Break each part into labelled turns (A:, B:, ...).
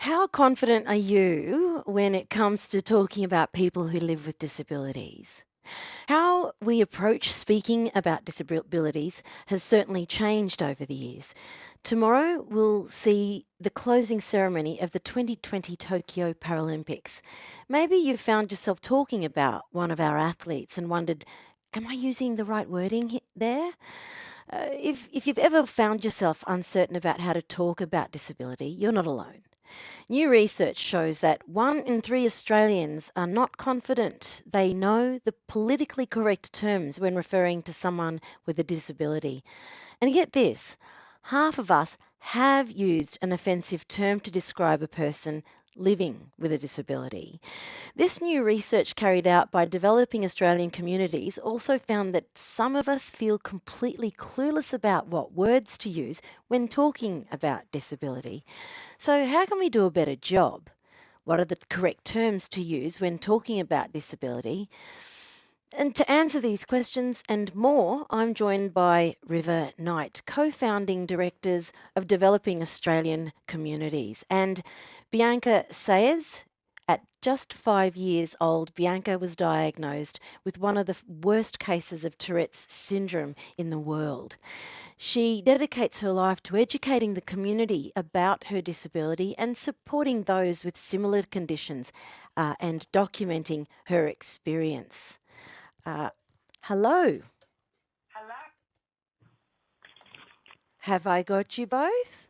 A: How confident are you when it comes to talking about people who live with disabilities? How we approach speaking about disabilities has certainly changed over the years. Tomorrow we'll see the closing ceremony of the 2020 Tokyo Paralympics. Maybe you found yourself talking about one of our athletes and wondered, am I using the right wording there? If you've ever found yourself uncertain about how to talk about disability, you're not alone. New research shows that 1 in 3 Australians are not confident they know the politically correct terms when referring to someone with a disability. And get this, half of us have used an offensive term to describe a person living with a disability. This new research carried out by developing Australian communities also found that some of us feel completely clueless about what words to use when talking about disability. So, how can we do a better job? What are the correct terms to use when talking about disability? And to answer these questions and more, I'm joined by River Knight, co-founding directors of Developing Australian Communities, and Bianca Saez. At just 5 years old, Bianca was diagnosed with one of the worst cases of Tourette's Syndrome in the world. She dedicates her life to educating the community about her disability and supporting those with similar conditions and documenting her experience. Uh, Hello,
B: Hello.
A: have I got you both?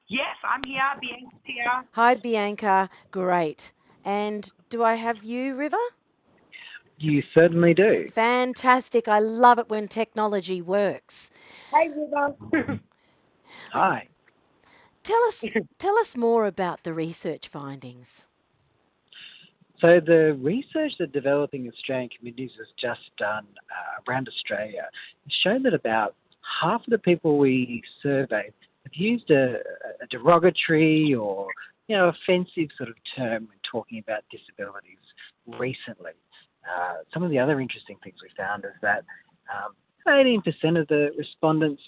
B: Yes, I'm here. Bianca's here.
A: Hi, Bianca. Great. And do I have you, River?
C: You certainly do.
A: Fantastic. I love it when technology works.
B: Hey, River.
C: Hi.
A: Tell us more about the research findings.
C: So the research that Developing Australian Communities has just done around Australia has shown that about half of the people we surveyed have used a derogatory or offensive sort of term when talking about disabilities recently. Some of the other interesting things we found is that 18% of the respondents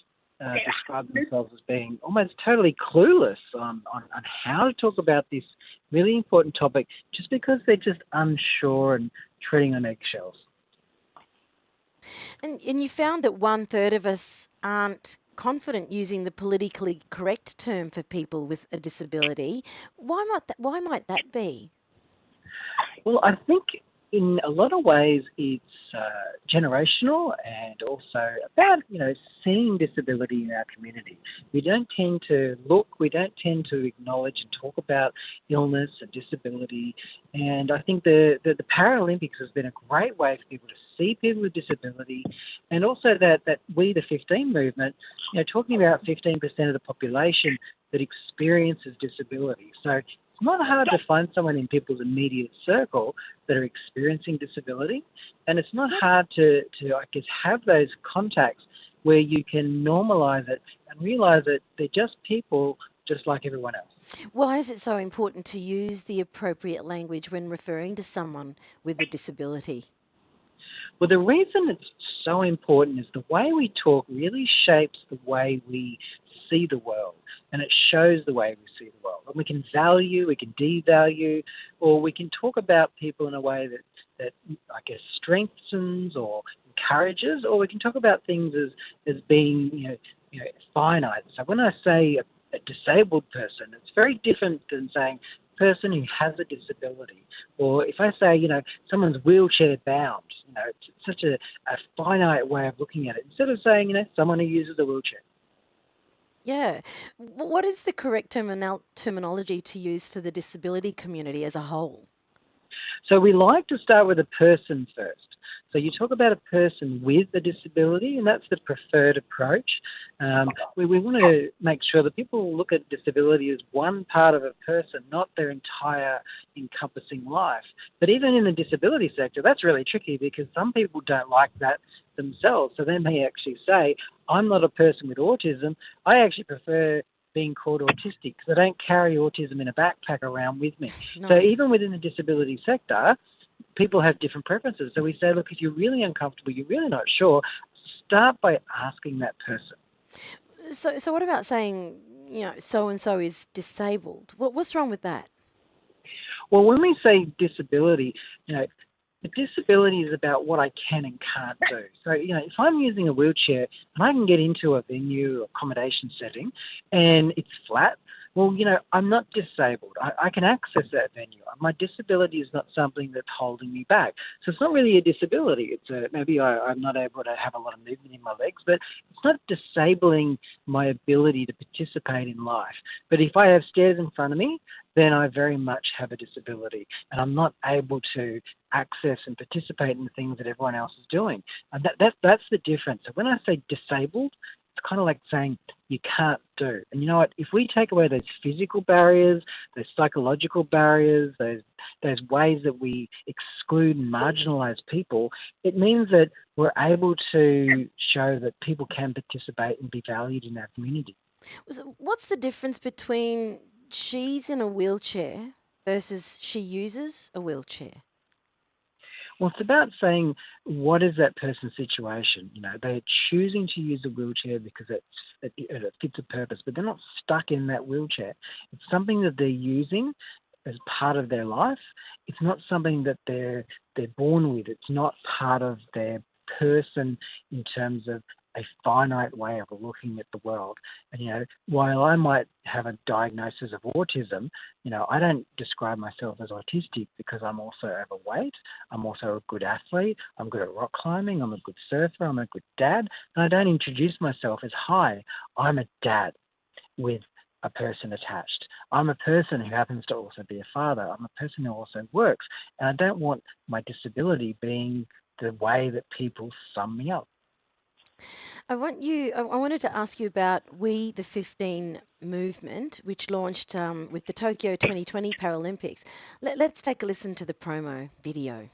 C: describe themselves as being almost totally clueless on how to talk about this really important topic just because they're just unsure and treading on eggshells.
A: And you found that 1/3 of us aren't confident using the politically correct term for people with a disability. Why might that be?
C: Well, I think in a lot of ways it's generational and also about, seeing disability in our community. We don't tend to acknowledge and talk about illness and disability. And I think the Paralympics has been a great way for people to see people with disability, and also that We the 15 movement, talking about 15% of the population that experiences disability. So it's not hard to find someone in people's immediate circle that are experiencing disability, and it's not hard to have those contacts where you can normalise it and realise that they're just people just like everyone else.
A: Why is it so important to use the appropriate language when referring to someone with a disability?
C: Well, the reason it's so important is the way we talk really shapes the way we see the world, and it shows the way we see the world. And we can value, we can devalue, or we can talk about people in a way that strengthens or encourages, or we can talk about things as being finite. So when I say a disabled person, it's very different than saying person who has a disability. Or if I say, someone's wheelchair bound, it's such a finite way of looking at it. Instead of saying, someone who uses a wheelchair.
A: Yeah. What is the correct terminology to use for the disability community as a whole?
C: So we like to start with a person first. So you talk about a person with a disability, and that's the preferred approach. We want to make sure that people look at disability as one part of a person, not their entire encompassing life. But even in the disability sector, that's really tricky because some people don't like that themselves. So they may actually say, I'm not a person with autism. I actually prefer being called autistic because I don't carry autism in a backpack around with me.
A: No.
C: So even within the disability sector, people have different preferences. So we say, look, if you're really uncomfortable, you're really not sure, start by asking that person.
A: So what about saying, so and so is disabled. What's wrong with that?
C: Well, when we say disability, the disability is about what I can and can't do. So, if I'm using a wheelchair and I can get into a venue or accommodation setting and it's flat, well, I'm not disabled. I can access that venue. My disability is not something that's holding me back. So it's not really a disability. Maybe I'm not able to have a lot of movement in my legs, but it's not disabling my ability to participate in life. But if I have stairs in front of me, then I very much have a disability and I'm not able to access and participate in the things that everyone else is doing. And that's the difference. So when I say disabled, it's kind of like saying you can't do. And you know what? If we take away those physical barriers, those psychological barriers, those ways that we exclude and marginalise people, it means that we're able to show that people can participate and be valued in our community.
A: So what's the difference between she's in a wheelchair versus she uses a wheelchair?
C: Well, it's about saying, what is that person's situation? They're choosing to use a wheelchair because it fits a purpose, but they're not stuck in that wheelchair. It's something that they're using as part of their life. It's not something that they're born with. It's not part of their person in terms of a finite way of looking at the world. And, while I might have a diagnosis of autism, I don't describe myself as autistic because I'm also overweight. I'm also a good athlete. I'm good at rock climbing. I'm a good surfer. I'm a good dad. And I don't introduce myself as, hi, I'm a dad with a person attached. I'm a person who happens to also be a father. I'm a person who also works. And I don't want my disability being the way that people sum me up.
A: I wanted to ask you about We the 15 movement, which launched with the Tokyo 2020 Paralympics. Let's take a listen to the promo video.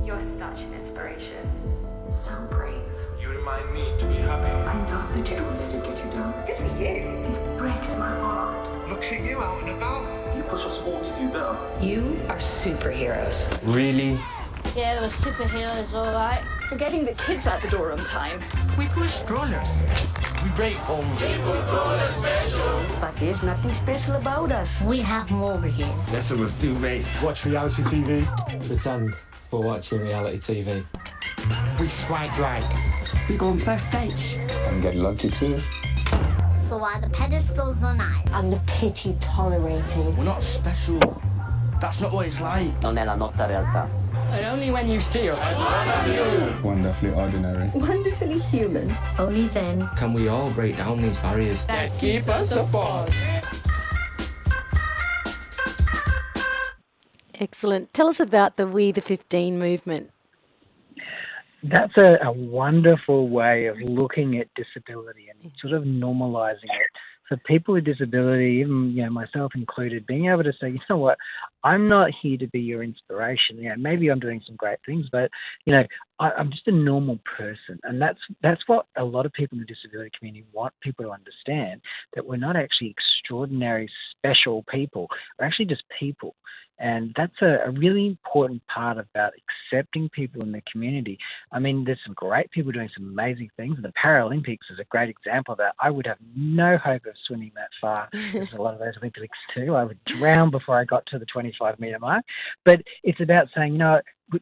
D: You're such an inspiration.
E: So brave.
F: You remind me to be happy.
E: I love that you don't let it get you down.
D: Good for you.
E: It breaks my heart.
F: Look at you out and about.
G: You push us all to do better.
D: You are superheroes.
G: Really?
H: Yeah, there were superheroes, all right.
I: For getting the kids out the door on time.
G: We push strollers. We break homes.
I: But there's nothing special about us.
H: We have them over here.
G: Listen with duvets.
J: Watch reality TV. Pretend we're watching reality TV.
G: We swag drag.
I: We go on first dates.
K: And get lucky too.
H: So are the pedestals on ice?
I: And the pity tolerated.
G: We're not special. That's not what it's like.
I: Non è la nostra realtà.
G: And only when you see us.
K: Wonderfully ordinary.
I: Wonderfully human.
H: Only then
J: Can we all break down these barriers
G: That keep us apart.
A: Excellent. Tell us about the We the 15 movement.
C: That's a wonderful way of looking at disability and sort of normalising it. So people with disability, even myself included, being able to say, you know what, I'm not here to be your inspiration. Maybe I'm doing some great things, but I'm just a normal person, and that's what a lot of people in the disability community want people to understand, that we're not actually extraordinary, special people. We're actually just people. And that's a really important part about accepting people in the community. I mean, there's some great people doing some amazing things. The Paralympics is a great example of that. I would have no hope of swimming that far, as a lot of those Olympics do. I would drown before I got to the 25-metre mark. But it's about saying,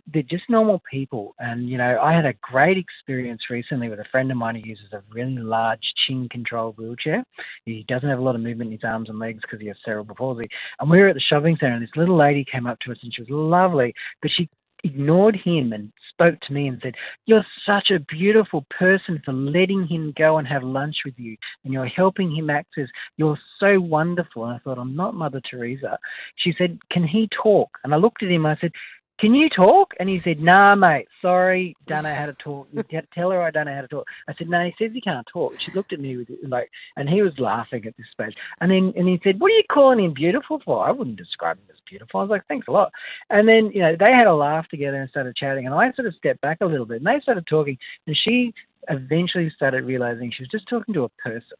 C: they're just normal people. And, I had a great experience recently with a friend of mine who uses a really large chin-controlled wheelchair. He doesn't have a lot of movement in his arms and legs because he has cerebral palsy. And we were at the shopping centre, and this little lady came up to us, and she was lovely, but she ignored him and spoke to me and said, "You're such a beautiful person for letting him go and have lunch with you, and you're helping him access. You're so wonderful." And I thought, I'm not Mother Teresa. She said, "Can he talk?" And I looked at him and I said, "Can you talk?" And he said, "Nah, mate, sorry, don't know how to talk. You tell her I don't know how to talk." I said, "No, he says he can't talk." She looked at me with and he was laughing at this stage. And he said, "What are you calling him beautiful for?" I wouldn't describe him as beautiful. I was like, "Thanks a lot." And then, they had a laugh together and started chatting. And I sort of stepped back a little bit, and they started talking. And she eventually started realizing she was just talking to a person.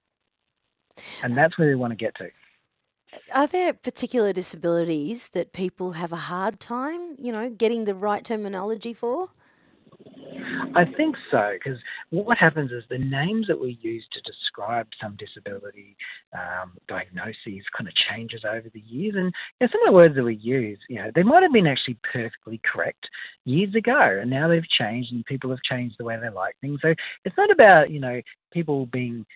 C: And that's where we want to get to.
A: Are there particular disabilities that people have a hard time, getting the right terminology for?
C: I think so, because what happens is the names that we use to describe some disability diagnoses kind of changes over the years. And some of the words that we use, they might have been actually perfectly correct years ago, and now they've changed and people have changed the way they like things. So it's not about, people being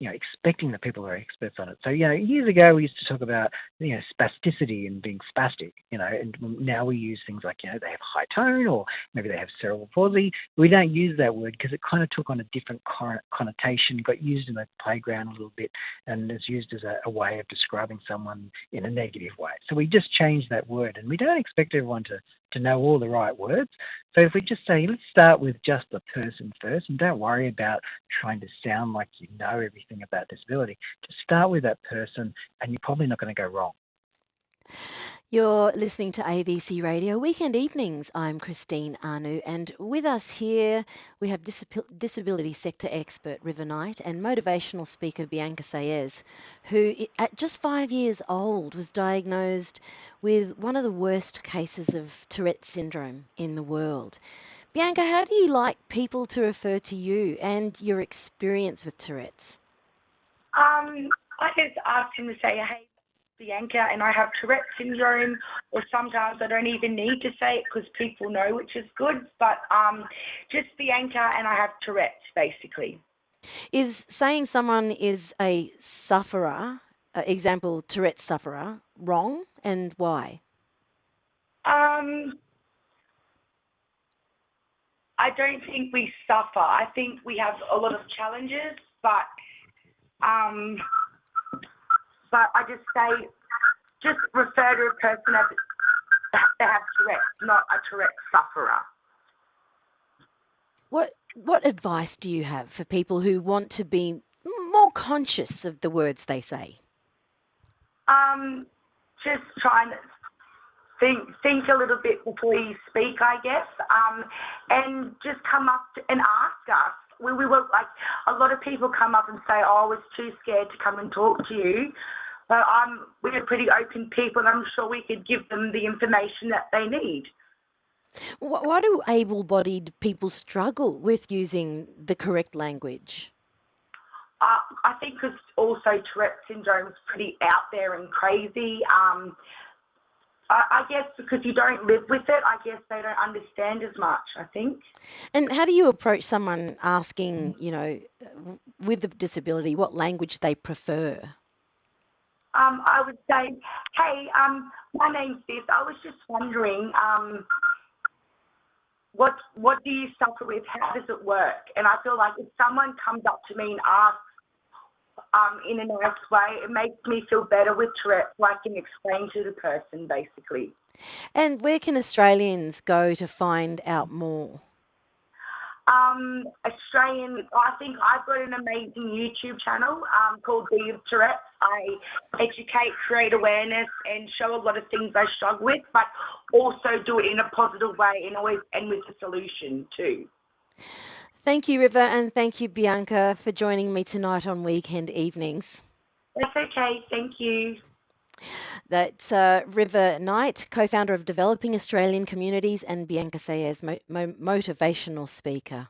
C: expecting that people are experts on it. So, years ago we used to talk about, spasticity and being spastic, and now we use things like, they have high tone or maybe they have cerebral palsy. We don't use that word because it kind of took on a different connotation, got used in the playground a little bit, and is used as a way of describing someone in a negative way. So we just changed that word, and we don't expect everyone to know all the right words. So if we just say, let's start with just the person first, and don't worry about trying to sound like you know everything about disability. Just start with that person, and you're probably not going to go wrong.
A: You're listening to ABC Radio Weekend Evenings. I'm Christine Anu, and with us here we have disability sector expert River Knight and motivational speaker Bianca Saez, who at just 5 years old was diagnosed with one of the worst cases of Tourette Syndrome in the world. Bianca, how do you like people to refer to you and your experience with Tourette's?
B: I just ask him to say, hey, Bianca, and I have Tourette Syndrome, or sometimes I don't even need to say it because people know, which is good, but just Bianca and I have Tourette's, basically.
A: Is saying someone is a sufferer, example, Tourette sufferer, wrong, and why?
B: I don't think we suffer. I think we have a lot of challenges, but I just say, just refer to a person as they have Tourette's, not a Tourette sufferer.
A: What advice do you have for people who want to be more conscious of the words they say?
B: Just try and think a little bit before you speak, I guess, and just come up and ask us. We were like, a lot of people come up and say, oh, I was too scared to come and talk to you. But we're pretty open people, and I'm sure we could give them the information that they need.
A: Why do able-bodied people struggle with using the correct language?
B: I think because also Tourette Syndrome is pretty out there and crazy. I guess because you don't live with it, I guess they don't understand as much, I think.
A: And how do you approach someone asking, with a disability, what language they prefer?
B: I would say, hey, my name's this. I was just wondering, what do you suffer with? How does it work? And I feel like if someone comes up to me and asks in a nice way, it makes me feel better with Tourette, so I can explain to the person, basically.
A: And where can Australians go to find out more?
B: I think I've got an amazing YouTube channel called Be of Tourette's. I educate, create awareness, and show a lot of things I struggle with, but also do it in a positive way and always end with a solution too.
A: Thank you, River, and thank you, Bianca, for joining me tonight on Weekend Evenings.
B: That's okay. Thank you.
A: That's River Knight, co-founder of Developing Australian Communities, and Bianca Saez, motivational speaker.